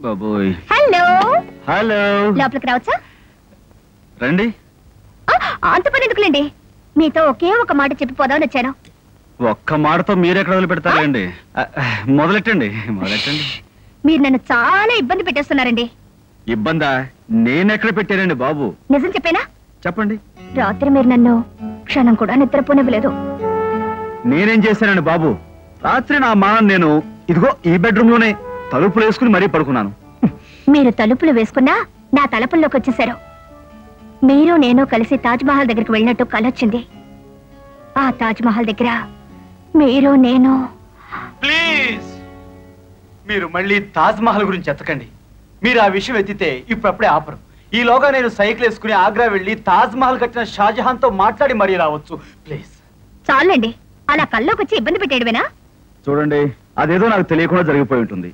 బాబోయ్. Hello hello. లోపలికి రావచ్చా? రండి. అంత పని ఎందుకులేండి, మీతో ఒకే ఒక మాట చెప్పిపోదామని వచ్చాను. ఒక్క మాటతో మీరెక్కడ వదిలిపెడతారండి? మొదలెట్టండి. మీరు నన్ను చాలా ఇబ్బంది పెట్టేస్తున్నారండి. ఇబ్బందా? నేనెక్కడ పెట్టానండి బాబు? నిజం చెప్పేనా? చెప్పండి. రాత్రి మీరు నన్ను క్షణం కూడా నిద్రపోనివ్వలేదు. నేనేం చేశానండి బాబు? రాత్రి నా నేను ఇదిగో ఈ బెడ్రూమ్ లోనే తలుపులు వేసుకుని మరీ పడుకున్నాను. మీరు తలుపులు వేసుకున్నా నా తలుపుల్లోకి వచ్చేశారు. మీరు నేను కలిసి తాజ్ మహల్ దగ్గరికి వెళ్ళినట్టు కలొచ్చింది. ఆ తాజ్ మహల్ దగ్గర మీరు నేను. ప్లీజ్ మీరు మళ్ళీ తాజ్ మహల్ గురించి ఎత్తకండి. మీరు ఆ విషయం ఎత్తితే ఇప్పుడప్పుడే ఆపరు. ఈలోగా నేను సైకిల్ వేసుకుని ఆగ్రా వెళ్ళి తాజ్ మహల్ కట్టిన షాజహాన్ తో మాట్లాడి మరీ రావచ్చు. ప్లీజ్. చాలండి, అలా కల్లోకి వచ్చి ఇబ్బంది పెట్టేయడమేనా? చూడండి, అదేదో నాకు తెలియకుండా జరిగిపోయి ఉంటుంది.